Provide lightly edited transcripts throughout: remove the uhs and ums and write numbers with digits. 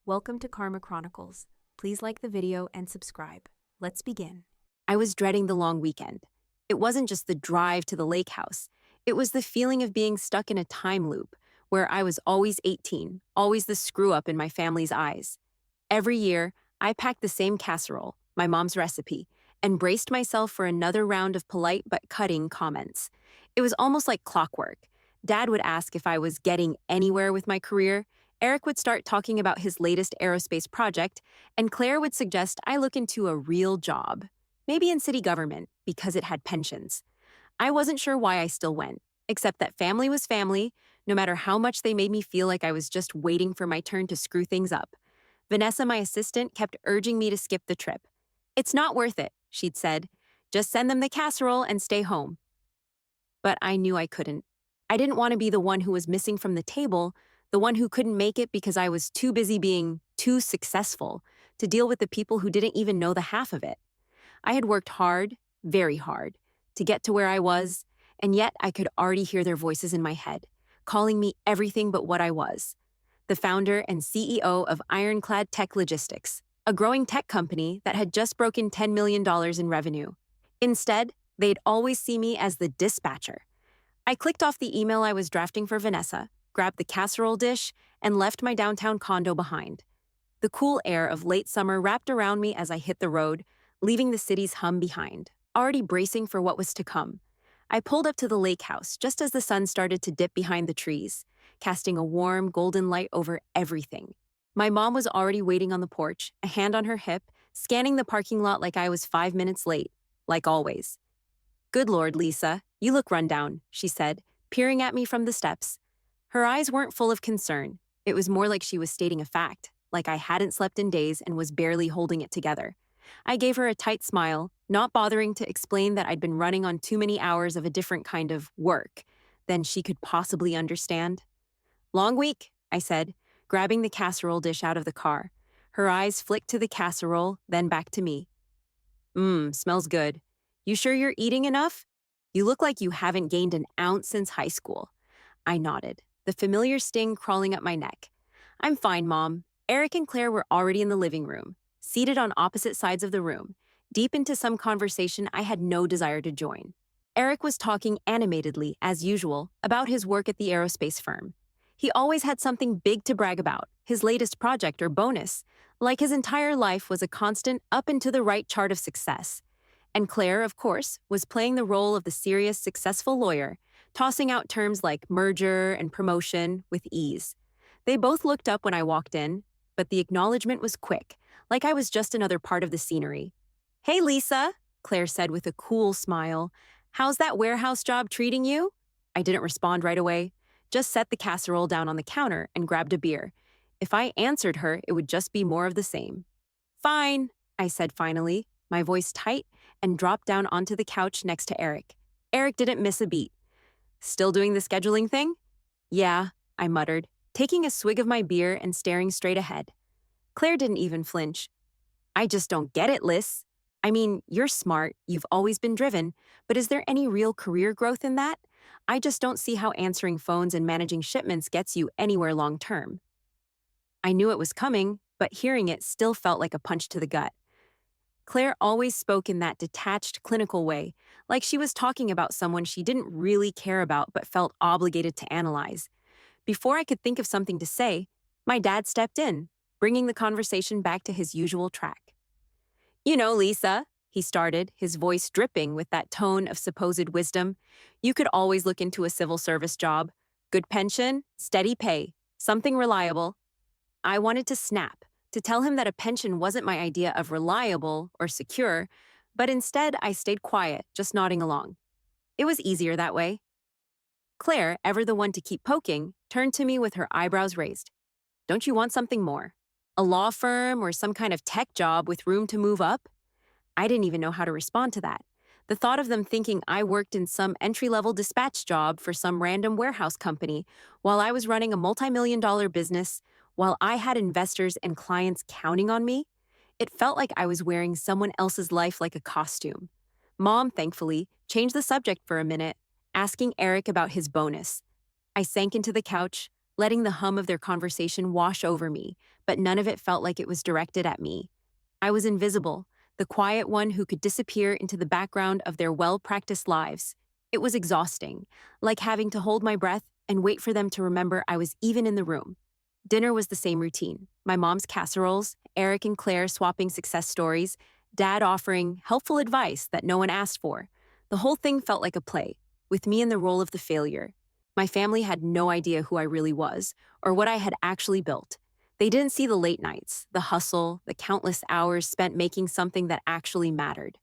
Welcome to Karma Chronicles. Please like the video and subscribe. Let's begin. I was dreading the long weekend. It wasn't just the drive to the lake house. It was the feeling of being stuck in a time loop where I was always 18, always the screw-up in my family's eyes. Every year, I packed the same casserole, my mom's recipe, and braced myself for another round of polite but cutting comments. It was almost like clockwork. Dad would ask if I was getting anywhere with my career, Eric would start talking about his latest aerospace project, and Claire would suggest I look into a real job, maybe in city government, because it had pensions. I wasn't sure why I still went, except that family was family, no matter how much they made me feel like I was just waiting for my turn to screw things up. Vanessa, my assistant, kept urging me to skip the trip. "It's not worth it," she'd said. "Just send them the casserole and stay home." But I knew I couldn't. I didn't want to be the one who was missing from the table, the one who couldn't make it because I was too busy being too successful to deal with the people who didn't even know the half of it. I had worked hard, very hard, to get to where I was, and yet I could already hear their voices in my head, calling me everything but what I was. The founder and CEO of Ironclad Tech Logistics, a growing tech company that had just broken $10 million in revenue. Instead, they'd always see me as the dispatcher. I clicked off the email I was drafting for Vanessa, grabbed the casserole dish, and left my downtown condo behind. The cool air of late summer wrapped around me as I hit the road, leaving the city's hum behind, already bracing for what was to come. I pulled up to the lake house just as the sun started to dip behind the trees, casting a warm, golden light over everything. My mom was already waiting on the porch, a hand on her hip, scanning the parking lot like I was 5 minutes late, like always. "Good Lord, Lisa, you look run down," she said, peering at me from the steps. Her eyes weren't full of concern. It was more like she was stating a fact, like I hadn't slept in days and was barely holding it together. I gave her a tight smile, not bothering to explain that I'd been running on too many hours of a different kind of work than she could possibly understand. "Long week," I said, grabbing the casserole dish out of the car. Her eyes flicked to the casserole, then back to me. Smells good. You sure you're eating enough? You look like you haven't gained an ounce since high school." I nodded, the familiar sting crawling up my neck. "I'm fine, Mom." Eric and Claire were already in the living room, seated on opposite sides of the room, deep into some conversation I had no desire to join. Eric was talking animatedly, as usual, about his work at the aerospace firm. He always had something big to brag about, his latest project or bonus, like his entire life was a constant up and to the right chart of success. And Claire, of course, was playing the role of the serious, successful lawyer, tossing out terms like merger and promotion with ease. They both looked up when I walked in, but the acknowledgement was quick, like I was just another part of the scenery. "Hey, Lisa," Claire said with a cool smile. "How's that warehouse job treating you?" I didn't respond right away, just set the casserole down on the counter and grabbed a beer. If I answered her, it would just be more of the same. "Fine," I said finally, my voice tight, and dropped down onto the couch next to Eric. Eric didn't miss a beat. "Still doing the scheduling thing?" "Yeah," I muttered, taking a swig of my beer and staring straight ahead. Claire didn't even flinch. "I just don't get it, Liz. I mean, you're smart, you've always been driven, but is there any real career growth in that? I just don't see how answering phones and managing shipments gets you anywhere long term." I knew it was coming, but hearing it still felt like a punch to the gut. Claire always spoke in that detached, clinical way, like she was talking about someone she didn't really care about but felt obligated to analyze. Before I could think of something to say, my dad stepped in, bringing the conversation back to his usual track. "You know, Lisa," he started, his voice dripping with that tone of supposed wisdom, "you could always look into a civil service job. Good pension, steady pay, something reliable." I wanted to snap, to tell him that a pension wasn't my idea of reliable or secure, but instead I stayed quiet, just nodding along. It was easier that way. Claire, ever the one to keep poking, turned to me with her eyebrows raised. "Don't you want something more? A law firm or some kind of tech job with room to move up?" I didn't even know how to respond to that. The thought of them thinking I worked in some entry-level dispatch job for some random warehouse company while I was running a multi-million-dollar business, while I had investors and clients counting on me, it felt like I was wearing someone else's life like a costume. Mom, thankfully, changed the subject for a minute, asking Eric about his bonus. I sank into the couch, letting the hum of their conversation wash over me, but none of it felt like it was directed at me. I was invisible, the quiet one who could disappear into the background of their well-practiced lives. It was exhausting, like having to hold my breath and wait for them to remember I was even in the room. Dinner was the same routine. My mom's casseroles, Eric and Claire swapping success stories, Dad offering helpful advice that no one asked for. The whole thing felt like a play, with me in the role of the failure. My family had no idea who I really was, or what I had actually built. They didn't see the late nights, the hustle, the countless hours spent making something that actually mattered.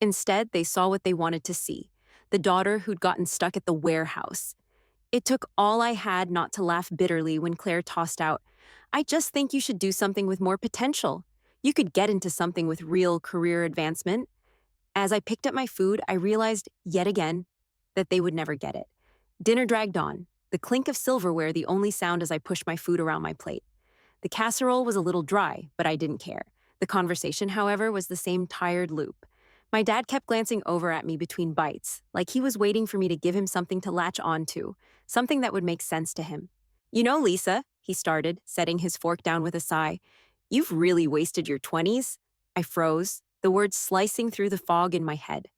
Instead, they saw what they wanted to see, the daughter who'd gotten stuck at the warehouse. It took all I had not to laugh bitterly when Claire tossed out, "I just think you should do something with more potential. You could get into something with real career advancement." As I picked up my food, I realized, yet again, that they would never get it. Dinner dragged on, the clink of silverware the only sound as I pushed my food around my plate. The casserole was a little dry, but I didn't care. The conversation, however, was the same tired loop. My dad kept glancing over at me between bites, like he was waiting for me to give him something to latch onto, something that would make sense to him. "You know, Lisa," he started, setting his fork down with a sigh, "you've really wasted your 20s." I froze, the words slicing through the fog in my head.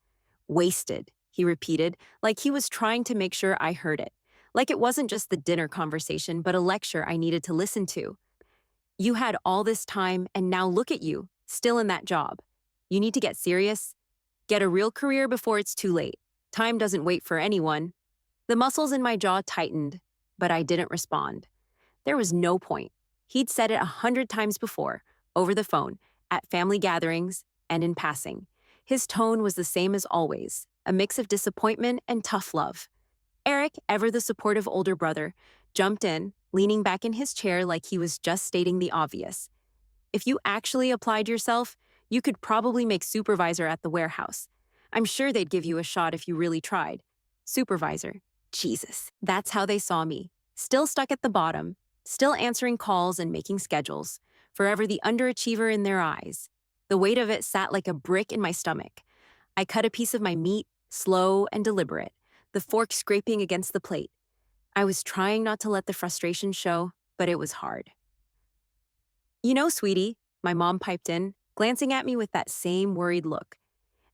"Wasted," he repeated, like he was trying to make sure I heard it. Like it wasn't just the dinner conversation, but a lecture I needed to listen to. "You had all this time, and now look at you, still in that job. You need to get serious. Get a real career before it's too late. Time doesn't wait for anyone." The muscles in my jaw tightened, but I didn't respond. There was no point. He'd said it 100 times before, over the phone, at family gatherings, and in passing. His tone was the same as always, a mix of disappointment and tough love. Eric, ever the supportive older brother, jumped in, leaning back in his chair like he was just stating the obvious. "If you actually applied yourself, you could probably make supervisor at the warehouse. I'm sure they'd give you a shot if you really tried." Supervisor. Jesus. That's how they saw me. Still stuck at the bottom, still answering calls and making schedules, forever the underachiever in their eyes. The weight of it sat like a brick in my stomach. I cut a piece of my meat, slow and deliberate, the fork scraping against the plate. I was trying not to let the frustration show, but it was hard. "You know, sweetie," my mom piped in, glancing at me with that same worried look,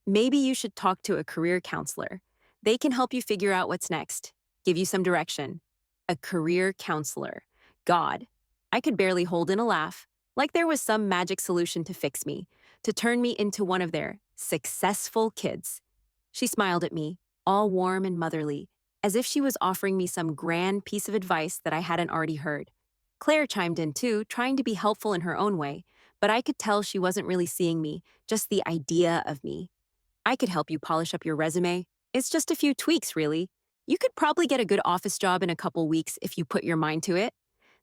"maybe you should talk to a career counselor. They can help you figure out what's next, give you some direction." A career counselor. God. I could barely hold in a laugh, like there was some magic solution to fix me, to turn me into one of their successful kids. She smiled at me, all warm and motherly, as if she was offering me some grand piece of advice that I hadn't already heard. Claire chimed in too, trying to be helpful in her own way, but I could tell she wasn't really seeing me, just the idea of me. "I could help you polish up your resume. It's just a few tweaks, really. You could probably get a good office job in a couple weeks if you put your mind to it."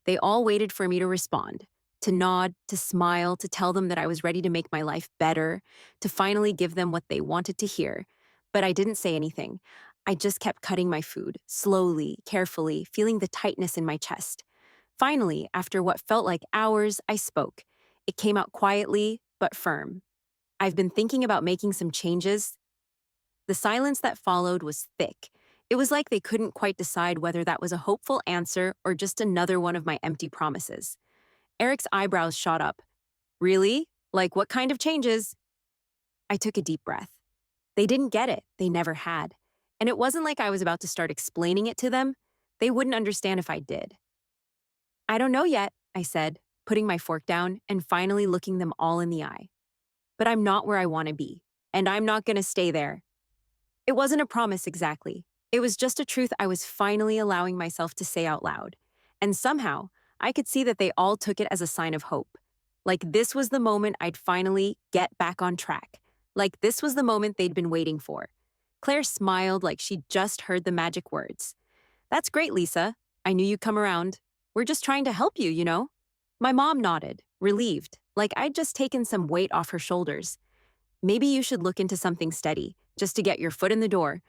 They all waited for me to respond, to nod, to smile, to tell them that I was ready to make my life better, to finally give them what they wanted to hear. But I didn't say anything. I just kept cutting my food, slowly, carefully, feeling the tightness in my chest. Finally, after what felt like hours, I spoke. It came out quietly, but firm. "I've been thinking about making some changes." The silence that followed was thick. It was like they couldn't quite decide whether that was a hopeful answer or just another one of my empty promises. Eric's eyebrows shot up. "Really? Like what kind of changes?" I took a deep breath. They didn't get it. They never had. And it wasn't like I was about to start explaining it to them. They wouldn't understand if I did. "I don't know yet," I said, putting my fork down and finally looking them all in the eye. "But I'm not where I want to be, and I'm not going to stay there." It wasn't a promise exactly. It was just a truth I was finally allowing myself to say out loud. And somehow, I could see that they all took it as a sign of hope. Like this was the moment I'd finally get back on track. Like this was the moment they'd been waiting for. Claire smiled like she'd just heard the magic words. "That's great, Lisa. I knew you'd come around. We're just trying to help you, you know?" My mom nodded, relieved, like I'd just taken some weight off her shoulders. "Maybe you should look into something steady, just to get your foot in the door.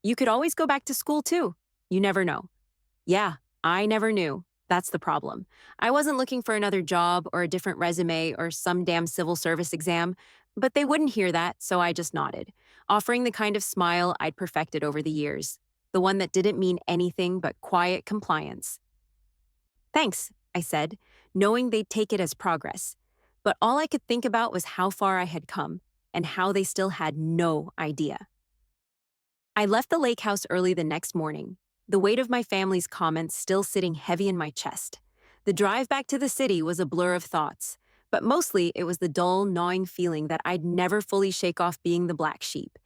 You could always go back to school too. You never know." Yeah, I never knew. That's the problem. I wasn't looking for another job or a different resume or some damn civil service exam, but they wouldn't hear that, so I just nodded, offering the kind of smile I'd perfected over the years, the one that didn't mean anything but quiet compliance. Thanks, I said, knowing they'd take it as progress. But all I could think about was how far I had come and how they still had no idea. I left the lake house early the next morning, the weight of my family's comments still sitting heavy in my chest. The drive back to the city was a blur of thoughts, but mostly it was the dull, gnawing feeling that I'd never fully shake off being the black sheep.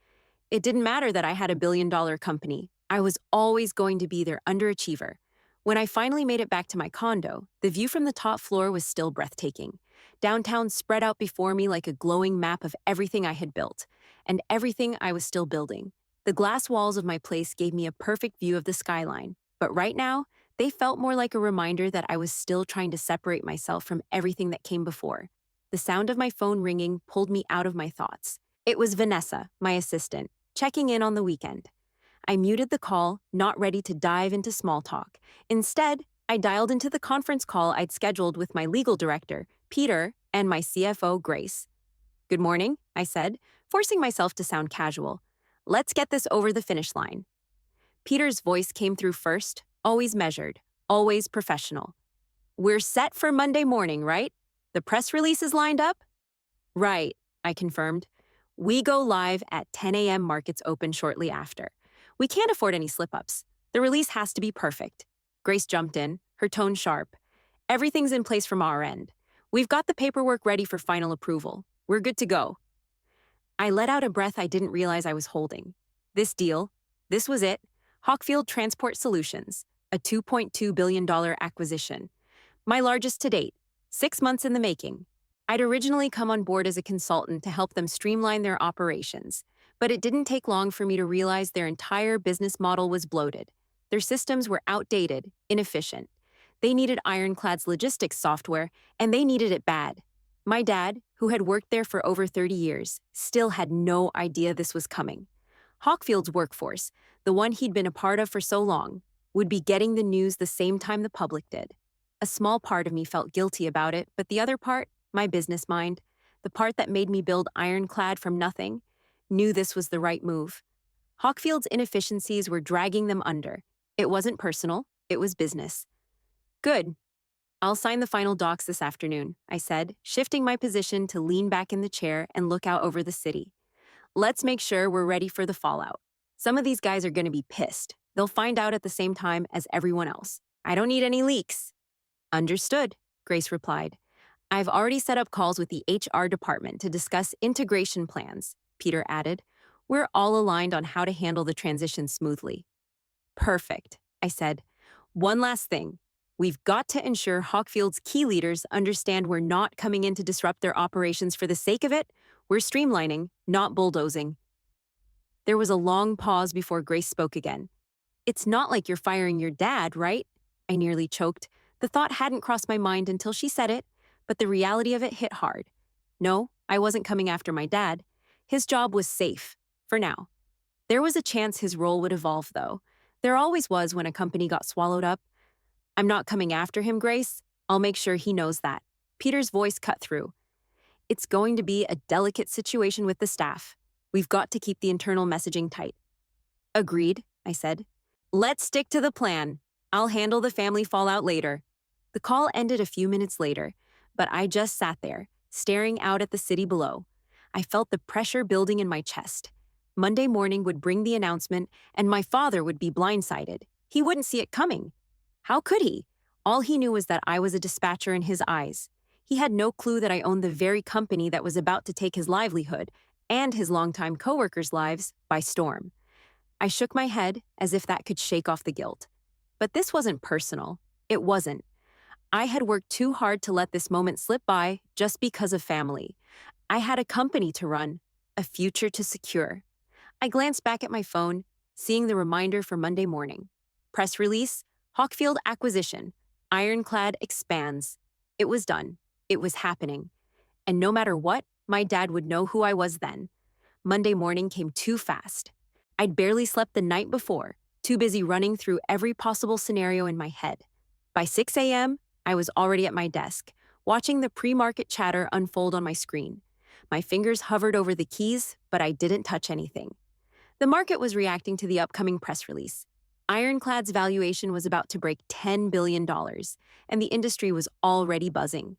It didn't matter that I had a $1 billion company. I was always going to be their underachiever. When I finally made it back to my condo, the view from the top floor was still breathtaking. Downtown spread out before me like a glowing map of everything I had built, and everything I was still building. The glass walls of my place gave me a perfect view of the skyline, but right now, they felt more like a reminder that I was still trying to separate myself from everything that came before. The sound of my phone ringing pulled me out of my thoughts. It was Vanessa, my assistant, checking in on the weekend. I muted the call, not ready to dive into small talk. Instead, I dialed into the conference call I'd scheduled with my legal director, Peter, and my CFO, Grace. "Good morning," I said, forcing myself to sound casual. "Let's get this over the finish line." Peter's voice came through first, always measured, always professional. "We're set for Monday morning, right? The press release is lined up?" "Right," I confirmed. "We go live at 10 a.m. Markets open shortly after. We can't afford any slip-ups. The release has to be perfect." Grace jumped in, her tone sharp. "Everything's in place from our end. We've got the paperwork ready for final approval. We're good to go." I let out a breath I didn't realize I was holding. This deal, this was it. Hawkfield Transport Solutions, a $2.2 billion acquisition. My largest to date, 6 months in the making. I'd originally come on board as a consultant to help them streamline their operations, but it didn't take long for me to realize their entire business model was bloated. Their systems were outdated, inefficient. They needed Ironclad's logistics software, and they needed it bad. My dad, who had worked there for over 30 years, still had no idea this was coming. Hawkfield's workforce, the one he'd been a part of for so long, would be getting the news the same time the public did. A small part of me felt guilty about it, but the other part, my business mind, the part that made me build Ironclad from nothing, knew this was the right move. Hawkfield's inefficiencies were dragging them under. It wasn't personal, it was business. "Good. I'll sign the final docs this afternoon," I said, shifting my position to lean back in the chair and look out over the city. "Let's make sure we're ready for the fallout. Some of these guys are going to be pissed. They'll find out at the same time as everyone else. I don't need any leaks." "Understood," Grace replied. "I've already set up calls with the HR department to discuss integration plans," Peter added. "We're all aligned on how to handle the transition smoothly." "Perfect," I said. "One last thing. We've got to ensure Hawkfield's key leaders understand we're not coming in to disrupt their operations for the sake of it. We're streamlining, not bulldozing." There was a long pause before Grace spoke again. "It's not like you're firing your dad, right?" I nearly choked. The thought hadn't crossed my mind until she said it, but the reality of it hit hard. No, I wasn't coming after my dad. His job was safe, for now. There was a chance his role would evolve, though. There always was when a company got swallowed up. "I'm not coming after him, Grace. I'll make sure he knows that." Peter's voice cut through. "It's going to be a delicate situation with the staff. We've got to keep the internal messaging tight." "Agreed," I said. "Let's stick to the plan. I'll handle the family fallout later." The call ended a few minutes later, but I just sat there, staring out at the city below. I felt the pressure building in my chest. Monday morning would bring the announcement, and my father would be blindsided. He wouldn't see it coming. How could he? All he knew was that I was a dispatcher in his eyes. He had no clue that I owned the very company that was about to take his livelihood, and his longtime coworkers' lives, by storm. I shook my head as if that could shake off the guilt. But this wasn't personal. It wasn't. I had worked too hard to let this moment slip by just because of family. I had a company to run, a future to secure. I glanced back at my phone, seeing the reminder for Monday morning. Press release, Hawkfield acquisition, Ironclad expands. It was done. It was happening. And no matter what, my dad would know who I was then. Monday morning came too fast. I'd barely slept the night before, too busy running through every possible scenario in my head. By 6 a.m., I was already at my desk, watching the pre-market chatter unfold on my screen. My fingers hovered over the keys, but I didn't touch anything. The market was reacting to the upcoming press release. Ironclad's valuation was about to break $10 billion, and the industry was already buzzing.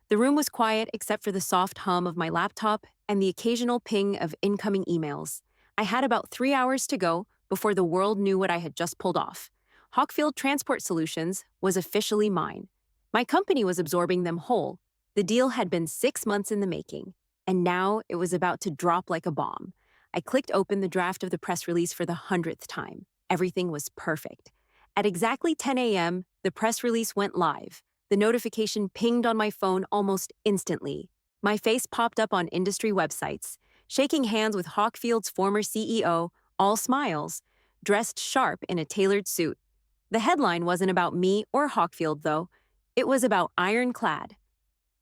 The room was quiet except for the soft hum of my laptop and the occasional ping of incoming emails. I had about 3 hours to go before the world knew what I had just pulled off. Hawkfield Transport Solutions was officially mine. My company was absorbing them whole. The deal had been 6 months in the making, and now it was about to drop like a bomb. I clicked open the draft of the press release for the 100th time. Everything was perfect. At exactly 10 a.m., the press release went live. The notification pinged on my phone almost instantly. My face popped up on industry websites, shaking hands with Hawkfield's former CEO, all smiles, dressed sharp in a tailored suit. The headline wasn't about me or Hawkfield, though. It was about Ironclad.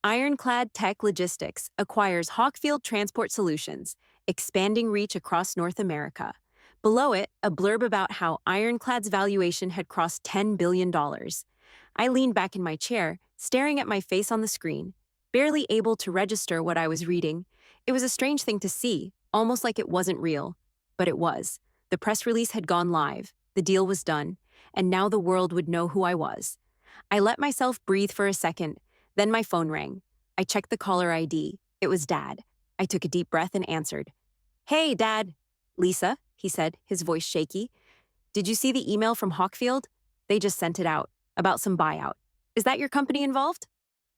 Ironclad Tech Logistics acquires Hawkfield Transport Solutions, expanding reach across North America. Below it, a blurb about how Ironclad's valuation had crossed $10 billion. I leaned back in my chair, staring at my face on the screen, barely able to register what I was reading. It was a strange thing to see, almost like it wasn't real. But it was. The press release had gone live, the deal was done, and now the world would know who I was. I let myself breathe for a second, then my phone rang. I checked the caller ID. It was Dad. I took a deep breath and answered. "Hey, Dad." "Lisa," he said, his voice shaky. "Did you see the email from Hawkfield? They just sent it out, about some buyout. Is that your company involved?"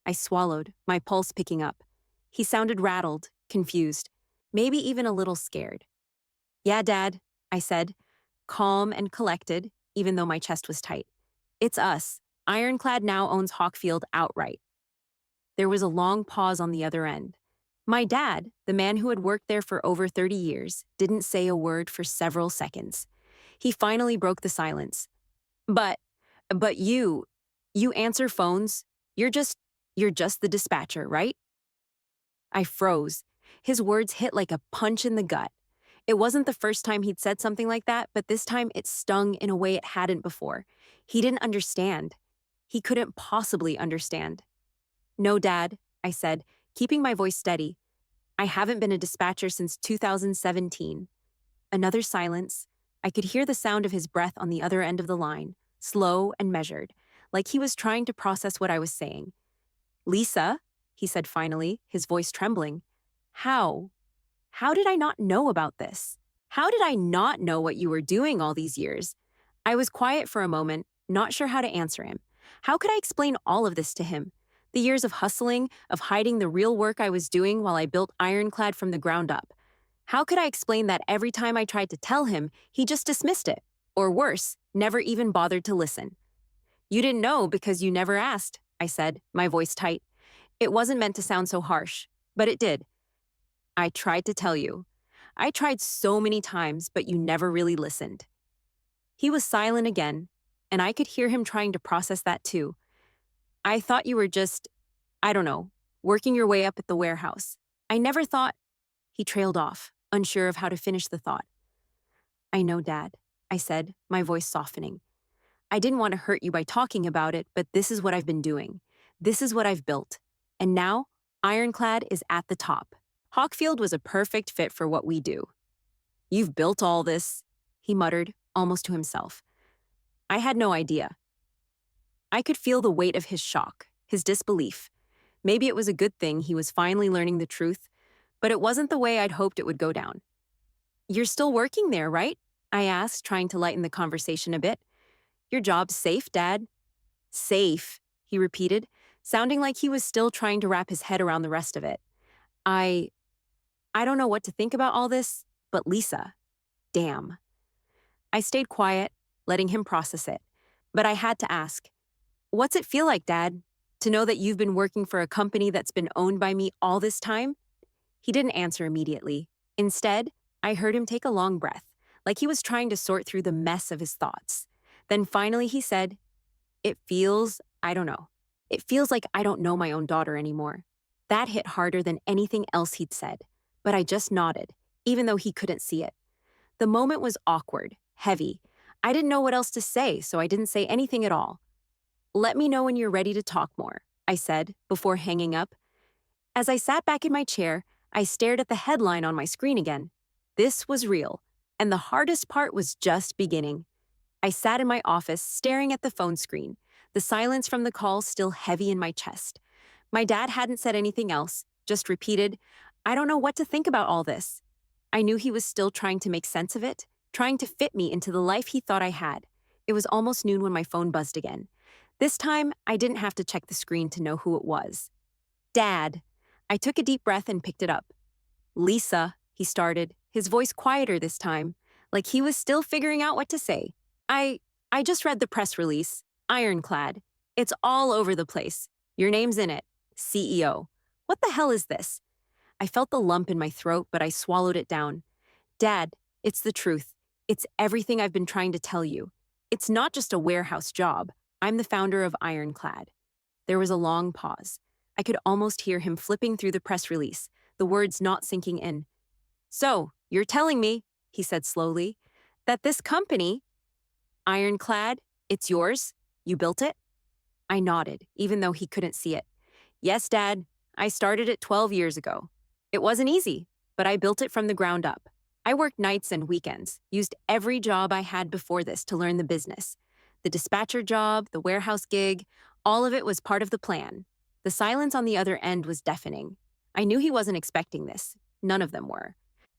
I swallowed, my pulse picking up. He sounded rattled, confused, maybe even a little scared. "Yeah, Dad," I said, calm and collected, even though my chest was tight. "It's us. Ironclad now owns Hawkfield outright." There was a long pause on the other end. My dad, the man who had worked there for over 30 years, didn't say a word for several seconds. He finally broke the silence. But you answer phones. You're just the dispatcher, right?" I froze. His words hit like a punch in the gut. It wasn't the first time he'd said something like that, but this time it stung in a way it hadn't before. He didn't understand. He couldn't possibly understand. "No, Dad," I said, keeping my voice steady. "I haven't been a dispatcher since 2017. Another silence. I could hear the sound of his breath on the other end of the line, slow and measured, like he was trying to process what I was saying. "Lisa," he said finally, his voice trembling. How? How did I not know about this? How did I not know what you were doing all these years?" I was quiet for a moment, not sure how to answer him. How could I explain all of this to him? The years of hustling, of hiding the real work I was doing while I built Ironclad from the ground up. How could I explain that every time I tried to tell him, he just dismissed it? Or worse, never even bothered to listen. "You didn't know because you never asked," I said, my voice tight. It wasn't meant to sound so harsh, but it did. "I tried to tell you. I tried so many times, but you never really listened." He was silent again, and I could hear him trying to process that too. "I thought you were just, I don't know, working your way up at the warehouse. I never thought—" He trailed off, unsure of how to finish the thought. "I know, Dad," I said, my voice softening. "I didn't want to hurt you by talking about it, but this is what I've been doing. This is what I've built. And now, Ironclad is at the top. Hawkfield was a perfect fit for what we do." "You've built all this," he muttered, almost to himself. I had no idea. I could feel the weight of his shock, his disbelief. Maybe it was a good thing he was finally learning the truth, but it wasn't the way I'd hoped it would go down. "You're still working there, right?" I asked, trying to lighten the conversation a bit. "Your job's safe, Dad." "Safe," he repeated, sounding like he was still trying to wrap his head around the rest of it. I don't know what to think about all this, but Lisa, damn." I stayed quiet, letting him process it, but I had to ask, "What's it feel like, Dad, to know that you've been working for a company that's been owned by me all this time?" He didn't answer immediately. Instead, I heard him take a long breath, like he was trying to sort through the mess of his thoughts. Then finally he said, I don't know. It feels like I don't know my own daughter anymore." That hit harder than anything else he'd said, but I just nodded, even though he couldn't see it. The moment was awkward, heavy. I didn't know what else to say, so I didn't say anything at all. "Let me know when you're ready to talk more," I said, before hanging up. As I sat back in my chair, I stared at the headline on my screen again. This was real, and the hardest part was just beginning. I sat in my office, staring at the phone screen, the silence from the call still heavy in my chest. My dad hadn't said anything else, just repeated, "I don't know what to think about all this." I knew he was still trying to make sense of it, trying to fit me into the life he thought I had. It was almost noon when my phone buzzed again. This time, I didn't have to check the screen to know who it was. Dad. I took a deep breath and picked it up. "Lisa," he started, his voice quieter this time, like he was still figuring out what to say. I I just read the press release. Ironclad. It's all over the place. Your name's in it. CEO. What the hell is this?" I felt the lump in my throat, but I swallowed it down. "Dad, it's the truth. It's everything I've been trying to tell you. It's not just a warehouse job. I'm the founder of Ironclad." There was a long pause. I could almost hear him flipping through the press release, the words not sinking in. "So, you're telling me," he said slowly, "that this company, Ironclad, it's yours? You built it?" I nodded, even though he couldn't see it. "Yes, Dad. I started it 12 years ago. It wasn't easy, but I built it from the ground up. I worked nights and weekends, used every job I had before this to learn the business. The dispatcher job, the warehouse gig, all of it was part of the plan." The silence on the other end was deafening. I knew he wasn't expecting this. None of them were.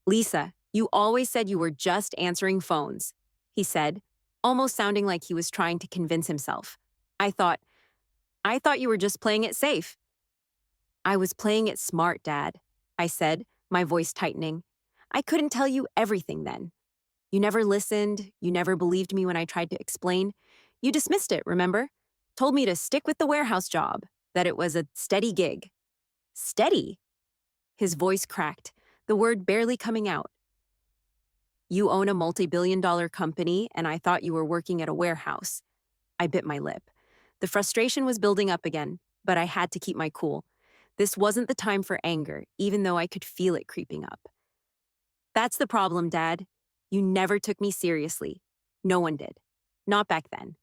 "Lisa, you always said you were just answering phones," he said, almost sounding like he was trying to convince himself. I thought you were just playing it safe." "I was playing it smart, Dad," I said, my voice tightening. "I couldn't tell you everything then. You never listened, you never believed me when I tried to explain. You dismissed it, remember? Told me to stick with the warehouse job, that it was a steady gig." "Steady?" His voice cracked, the word barely coming out. "You own a multi-billion-dollar company, and I thought you were working at a warehouse." I bit my lip. The frustration was building up again, but I had to keep my cool. This wasn't the time for anger, even though I could feel it creeping up. "That's the problem, Dad. You never took me seriously. No one did. Not back then.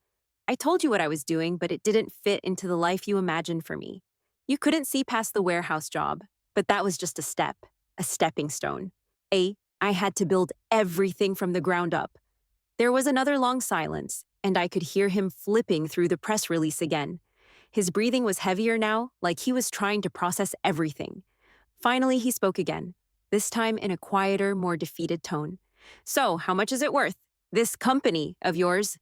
I told you what I was doing, but it didn't fit into the life you imagined for me. You couldn't see past the warehouse job, but that was just a stepping stone. I had to build everything from the ground up." There was another long silence, and I could hear him flipping through the press release again. His breathing was heavier now, like he was trying to process everything. Finally, he spoke again, this time in a quieter, more defeated tone. "So, how much is it worth? This company of yours,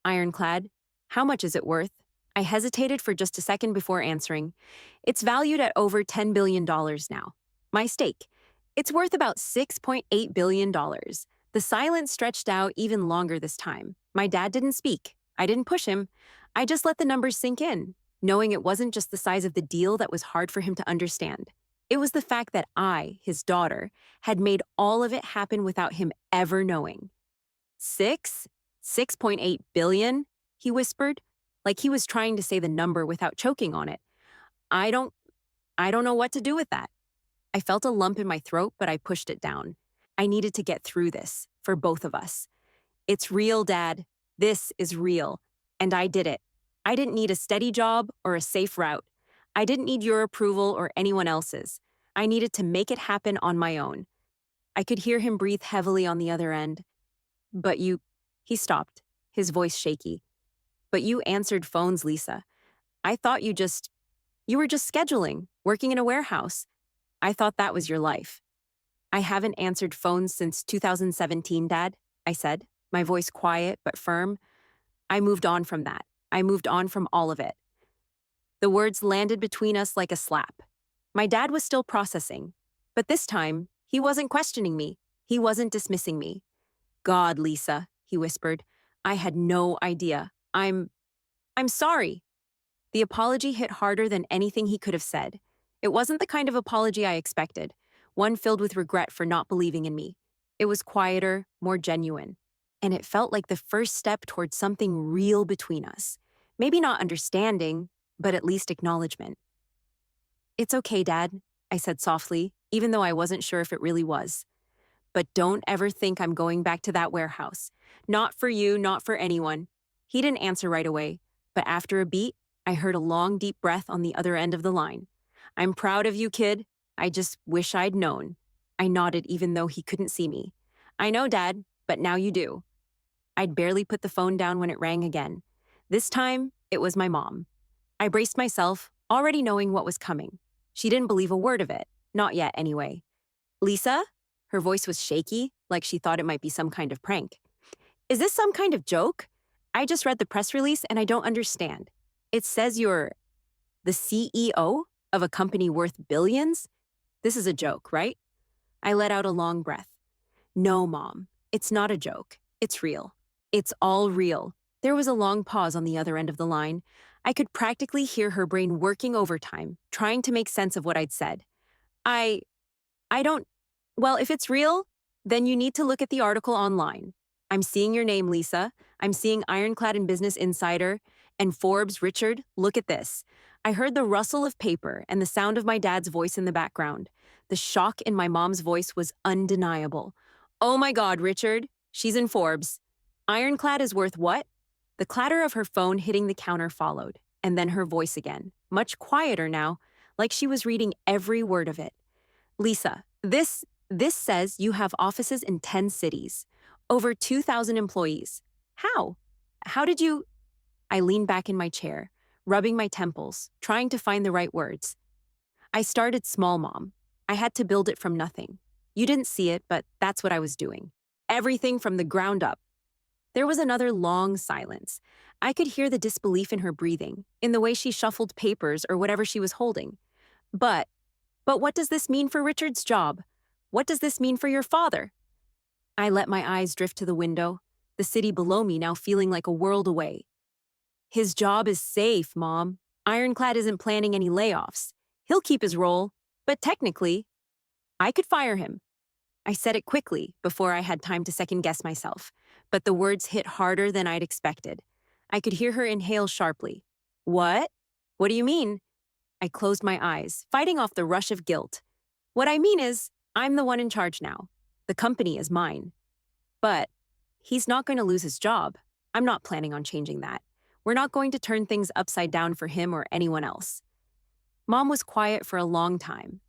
Ironclad, how much is it worth?" I hesitated for just a second before answering. "It's valued at over $10 billion now. My stake. It's worth about $6.8 billion. The silence stretched out even longer this time. My dad didn't speak. I didn't push him. I just let the numbers sink in, knowing it wasn't just the size of the deal that was hard for him to understand. It was the fact that I, his daughter, had made all of it happen without him ever knowing. $6.8 billion, he whispered, like he was trying to say the number without choking on it. I don't know what to do with that." I felt a lump in my throat, but I pushed it down. I needed to get through this, for both of us. "It's real, Dad. This is real. And I did it. I didn't need a steady job or a safe route. I didn't need your approval or anyone else's. I needed to make it happen on my own." I could hear him breathe heavily on the other end. "But you—" He stopped, his voice shaky. "But you answered phones, Lisa. I thought you were just scheduling, working in a warehouse. I thought that was your life." "I haven't answered phones since 2017, Dad," I said, my voice quiet but firm. "I moved on from that. I moved on from all of it." The words landed between us like a slap. My dad was still processing, but this time, he wasn't questioning me. He wasn't dismissing me. "God, Lisa," he whispered. "I had no idea. I'm sorry." The apology hit harder than anything he could have said. It wasn't the kind of apology I expected, one filled with regret for not believing in me. It was quieter, more genuine, and it felt like the first step towards something real between us. Maybe not understanding, but at least acknowledgement. "It's okay, Dad," I said softly, even though I wasn't sure if it really was. "But don't ever think I'm going back to that warehouse. Not for you, not for anyone." He didn't answer right away, but after a beat, I heard a long, deep breath on the other end of the line. "I'm proud of you, kid. I just wish I'd known." I nodded even though he couldn't see me. "I know, Dad, but now you do." I'd barely put the phone down when it rang again. This time, it was my mom. I braced myself, already knowing what was coming. She didn't believe a word of it. Not yet, anyway. Lisa? Her voice was shaky, like she thought it might be some kind of prank. Is this some kind of joke? I just read the press release and I don't understand. It says you're the CEO of a company worth billions? This is a joke, right? I let out a long breath. No, Mom, it's not a joke. It's real. It's all real. There was a long pause on the other end of the line. I could practically hear her brain working overtime, trying to make sense of what I'd said. I I don't, well, if it's real, then you need to look at the article online. I'm seeing your name, Lisa. I'm seeing Ironclad and Business Insider and Forbes. Richard, look at this. I heard the rustle of paper and the sound of my dad's voice in the background. The shock in my mom's voice was undeniable. Oh my God, Richard, she's in Forbes. Ironclad is worth what? The clatter of her phone hitting the counter followed, and then her voice again, much quieter now, like she was reading every word of it. Lisa, this says you have offices in 10 cities, over 2,000 employees. How? How did you? I leaned back in my chair, rubbing my temples, trying to find the right words. I started small, Mom. I had to build it from nothing. You didn't see it, but that's what I was doing. Everything from the ground up. There was another long silence. I could hear the disbelief in her breathing, in the way she shuffled papers or whatever she was holding. But what does this mean for Richard's job? What does this mean for your father? I let my eyes drift to the window, the city below me now feeling like a world away. His job is safe, Mom. Ironclad isn't planning any layoffs. He'll keep his role, but technically, I could fire him. I said it quickly before I had time to second-guess myself, but the words hit harder than I'd expected. I could hear her inhale sharply. What? What do you mean? I closed my eyes, fighting off the rush of guilt. What I mean is, I'm the one in charge now. The company is mine. But he's not going to lose his job. I'm not planning on changing that. We're not going to turn things upside down for him or anyone else. Mom was quiet for a long time.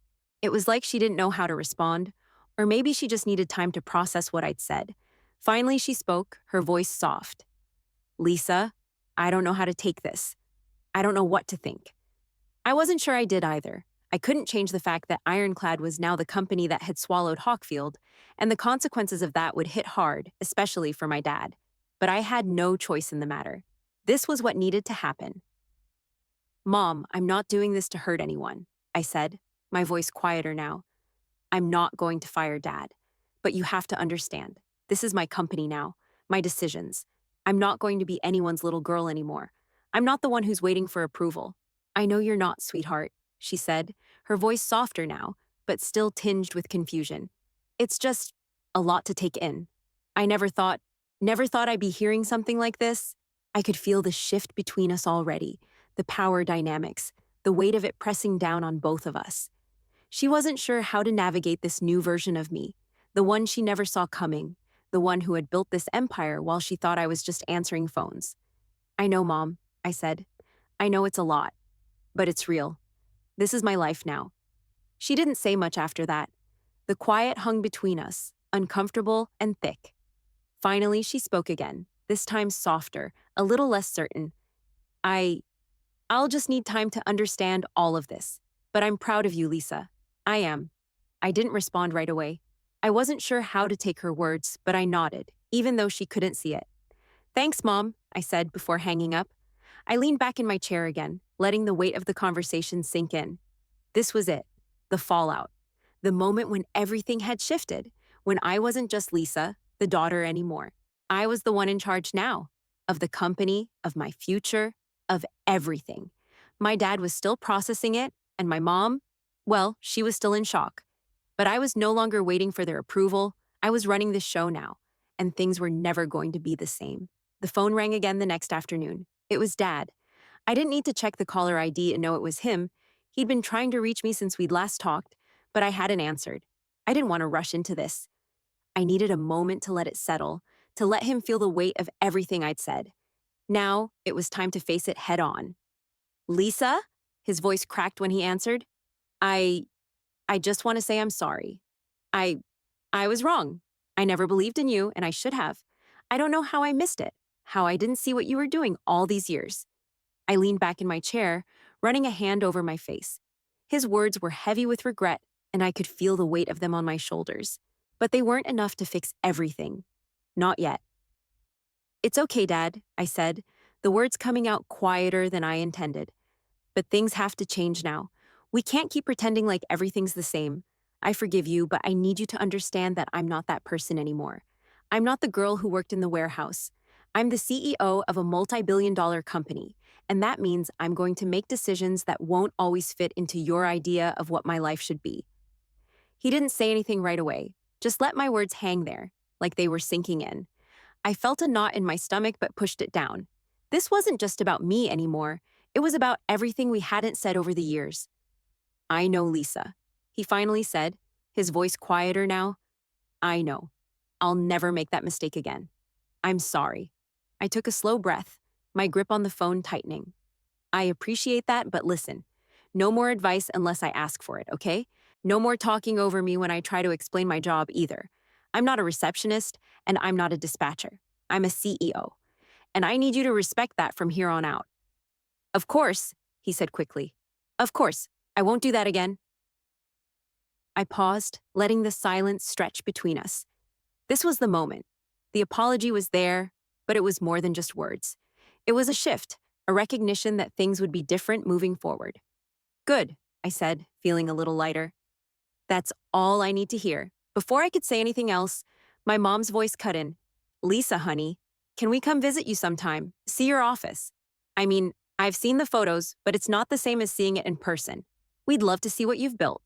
It was like she didn't know how to respond, or maybe she just needed time to process what I'd said. Finally, she spoke, her voice soft. Lisa, I don't know how to take this. I don't know what to think. I wasn't sure I did either. I couldn't change the fact that Ironclad was now the company that had swallowed Hawkfield, and the consequences of that would hit hard, especially for my dad. But I had no choice in the matter. This was what needed to happen. Mom, I'm not doing this to hurt anyone, I said, my voice quieter now. I'm not going to fire Dad. But you have to understand, this is my company now, my decisions. I'm not going to be anyone's little girl anymore. I'm not the one who's waiting for approval. I know you're not, sweetheart, she said, her voice softer now, but still tinged with confusion. It's just a lot to take in. I never thought I'd be hearing something like this. I could feel the shift between us already, the power dynamics, the weight of it pressing down on both of us. She wasn't sure how to navigate this new version of me, the one she never saw coming, the one who had built this empire while she thought I was just answering phones. I know, Mom, I said. I know it's a lot, but it's real. This is my life now. She didn't say much after that. The quiet hung between us, uncomfortable and thick. Finally, she spoke again, this time softer, a little less certain. I'll just need time to understand all of this. But I'm proud of you, Lisa. I am. I didn't respond right away. I wasn't sure how to take her words, but I nodded, even though she couldn't see it. Thanks, Mom, I said before hanging up. I leaned back in my chair again, letting the weight of the conversation sink in. This was it, the fallout, the moment when everything had shifted, when I wasn't just Lisa, the daughter anymore. I was the one in charge now, of the company, of my future, of everything. My dad was still processing it, and my mom, well, she was still in shock. But I was no longer waiting for their approval. I was running the show now, and things were never going to be the same. The phone rang again the next afternoon. It was Dad. I didn't need to check the caller ID and know it was him. He'd been trying to reach me since we'd last talked, but I hadn't answered. I didn't want to rush into this. I needed a moment to let it settle, to let him feel the weight of everything I'd said. Now, it was time to face it head on. Lisa? His voice cracked when he answered. I just want to say I'm sorry. I was wrong. I never believed in you, and I should have. I don't know how I missed it, how I didn't see what you were doing all these years. I leaned back in my chair, running a hand over my face. His words were heavy with regret, and I could feel the weight of them on my shoulders. But they weren't enough to fix everything. Not yet. It's okay, Dad, I said, the words coming out quieter than I intended. But things have to change now. We can't keep pretending like everything's the same. I forgive you, but I need you to understand that I'm not that person anymore. I'm not the girl who worked in the warehouse. I'm the CEO of a multi-billion-dollar company, and that means I'm going to make decisions that won't always fit into your idea of what my life should be. He didn't say anything right away, just let my words hang there, like they were sinking in. I felt a knot in my stomach but pushed it down. This wasn't just about me anymore. It was about everything we hadn't said over the years. I know, Lisa, he finally said, his voice quieter now. I know. I'll never make that mistake again. I'm sorry. I took a slow breath, my grip on the phone tightening. I appreciate that, but listen. No more advice unless I ask for it, okay? No more talking over me when I try to explain my job either. I'm not a receptionist, and I'm not a dispatcher. I'm a CEO. And I need you to respect that from here on out. Of course, he said quickly. Of course, I won't do that again. I paused, letting the silence stretch between us. This was the moment. The apology was there, but it was more than just words. It was a shift, a recognition that things would be different moving forward. Good, I said, feeling a little lighter. That's all I need to hear. Before I could say anything else, my mom's voice cut in. Lisa, honey, can we come visit you sometime? See your office. I mean, I've seen the photos, but it's not the same as seeing it in person. We'd love to see what you've built.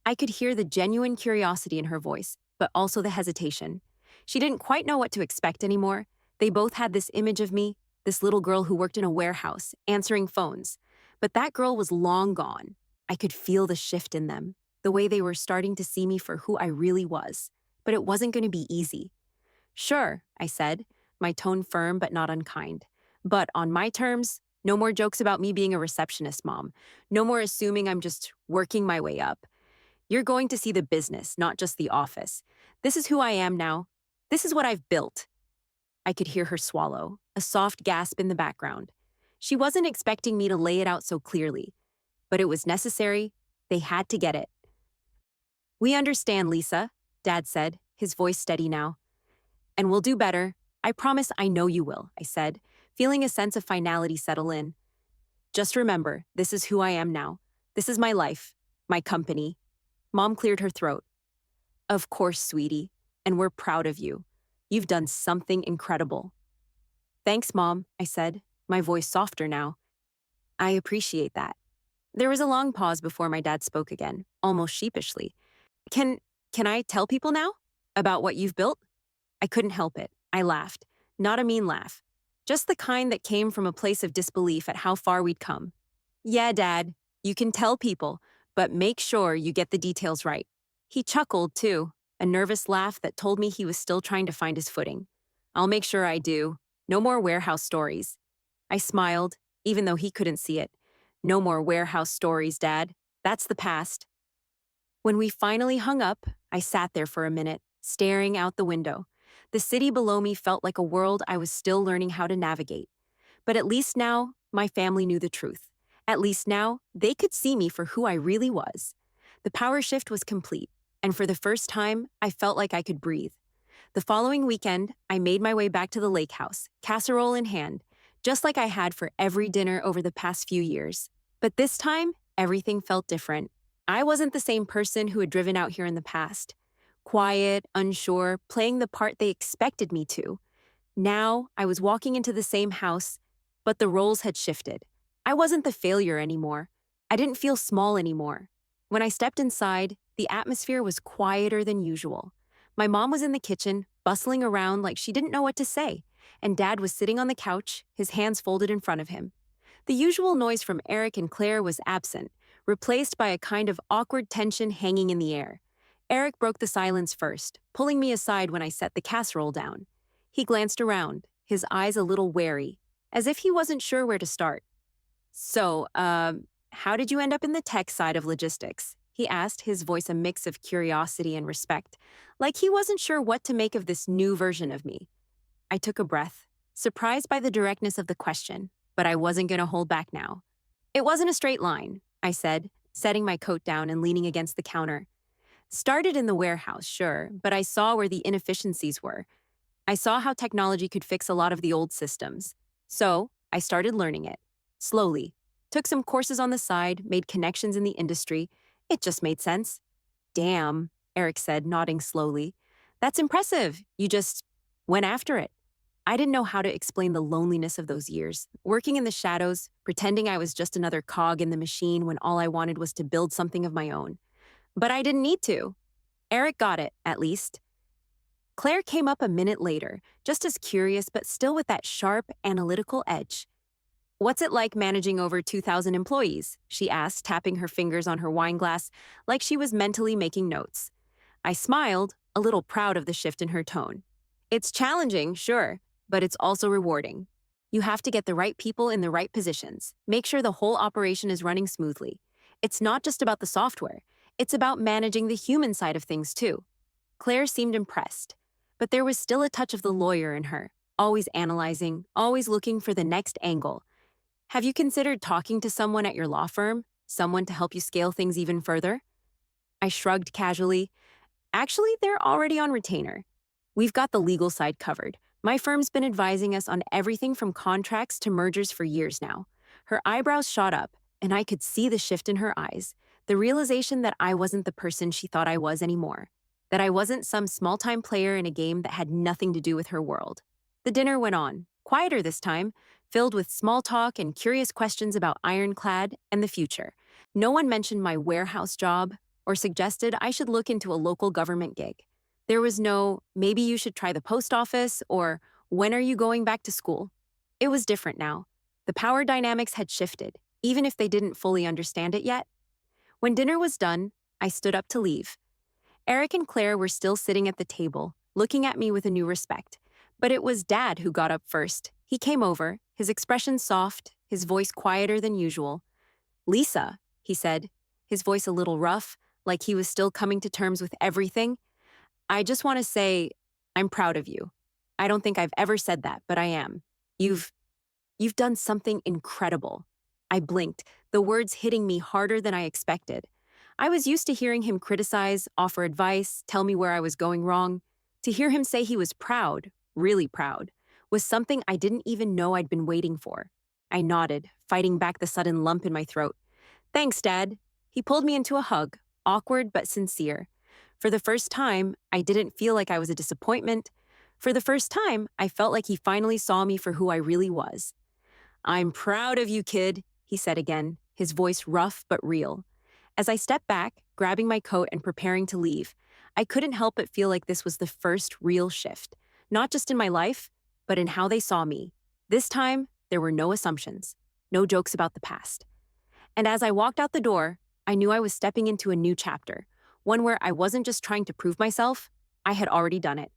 I could hear the genuine curiosity in her voice, but also the hesitation. She didn't quite know what to expect anymore. They both had this image of me, this little girl who worked in a warehouse, answering phones. But that girl was long gone. I could feel the shift in them, the way they were starting to see me for who I really was. But it wasn't going to be easy. Sure, I said, my tone firm but not unkind. But on my terms, no more jokes about me being a receptionist, Mom. No more assuming I'm just working my way up. You're going to see the business, not just the office. This is who I am now. This is what I've built. I could hear her swallow, a soft gasp in the background. She wasn't expecting me to lay it out so clearly, but it was necessary. They had to get it. We understand, Lisa, Dad said, his voice steady now. And we'll do better. I promise I know you will, I said, feeling a sense of finality settle in. Just remember, this is who I am now. This is my life, my company. Mom cleared her throat. Of course, sweetie, and we're proud of you. You've done something incredible. Thanks, Mom, I said, my voice softer now. I appreciate that. There was a long pause before my dad spoke again, almost sheepishly. Can I tell people now? About what you've built? I couldn't help it. I laughed. Not a mean laugh. Just the kind that came from a place of disbelief at how far we'd come. Yeah, Dad, you can tell people, but make sure you get the details right. He chuckled, too, a nervous laugh that told me he was still trying to find his footing. I'll make sure I do. No more warehouse stories. I smiled, even though he couldn't see it. No more warehouse stories, Dad. That's the past. When we finally hung up, I sat there for a minute, staring out the window. The city below me felt like a world I was still learning how to navigate. But at least now, my family knew the truth. At least now, they could see me for who I really was. The power shift was complete, and for the first time, I felt like I could breathe. The following weekend, I made my way back to the lake house, casserole in hand, just like I had for every dinner over the past few years. But this time, everything felt different. I wasn't the same person who had driven out here in the past. Quiet, unsure, playing the part they expected me to. Now, I was walking into the same house, but the roles had shifted. I wasn't the failure anymore. I didn't feel small anymore. When I stepped inside, the atmosphere was quieter than usual. My mom was in the kitchen, bustling around like she didn't know what to say, and Dad was sitting on the couch, his hands folded in front of him. The usual noise from Eric and Claire was absent, replaced by a kind of awkward tension hanging in the air. Eric broke the silence first, pulling me aside when I set the casserole down. He glanced around, his eyes a little wary, as if he wasn't sure where to start. So, how did you end up in the tech side of logistics? He asked, his voice a mix of curiosity and respect, like he wasn't sure what to make of this new version of me. I took a breath, surprised by the directness of the question, but I wasn't going to hold back now. It wasn't a straight line, I said, setting my coat down and leaning against the counter. Started in the warehouse, sure, but I saw where the inefficiencies were. I saw how technology could fix a lot of the old systems. So, I started learning it. Slowly. Took some courses on the side, made connections in the industry. It just made sense. Damn, Eric said, nodding slowly. That's impressive. You just went after it. I didn't know how to explain the loneliness of those years, working in the shadows, pretending I was just another cog in the machine when all I wanted was to build something of my own. But I didn't need to. Eric got it, at least. Claire came up a minute later, just as curious but still with that sharp, analytical edge. What's it like managing over 2,000 employees? She asked, tapping her fingers on her wine glass like she was mentally making notes. I smiled, a little proud of the shift in her tone. It's challenging, sure, but it's also rewarding. You have to get the right people in the right positions, make sure the whole operation is running smoothly. It's not just about the software, it's about managing the human side of things too. Claire seemed impressed, but there was still a touch of the lawyer in her, always analyzing, always looking for the next angle. Have you considered talking to someone at your law firm? Someone to help you scale things even further? I shrugged casually. Actually, they're already on retainer. We've got the legal side covered. My firm's been advising us on everything from contracts to mergers for years now. Her eyebrows shot up, and I could see the shift in her eyes, the realization that I wasn't the person she thought I was anymore, that I wasn't some small-time player in a game that had nothing to do with her world. The dinner went on, quieter this time, filled with small talk and curious questions about Ironclad and the future. No one mentioned my warehouse job or suggested I should look into a local government gig. There was no, maybe you should try the post office, or when are you going back to school? It was different now. The power dynamics had shifted, even if they didn't fully understand it yet. When dinner was done, I stood up to leave. Eric and Claire were still sitting at the table, looking at me with a new respect. But it was Dad who got up first. He came over, his expression soft, his voice quieter than usual. Lisa, he said, his voice a little rough, like he was still coming to terms with everything. I just want to say, I'm proud of you. I don't think I've ever said that, but I am. You've done something incredible. I blinked, the words hitting me harder than I expected. I was used to hearing him criticize, offer advice, tell me where I was going wrong. To hear him say he was proud, really proud, was something I didn't even know I'd been waiting for. I nodded, fighting back the sudden lump in my throat. Thanks, Dad. He pulled me into a hug, awkward but sincere. For the first time, I didn't feel like I was a disappointment. For the first time, I felt like he finally saw me for who I really was. I'm proud of you, kid, he said again, his voice rough but real. As I stepped back, grabbing my coat and preparing to leave, I couldn't help but feel like this was the first real shift, not just in my life, but in how they saw me. This time, there were no assumptions, no jokes about the past. And as I walked out the door, I knew I was stepping into a new chapter, one where I wasn't just trying to prove myself, I had already done it.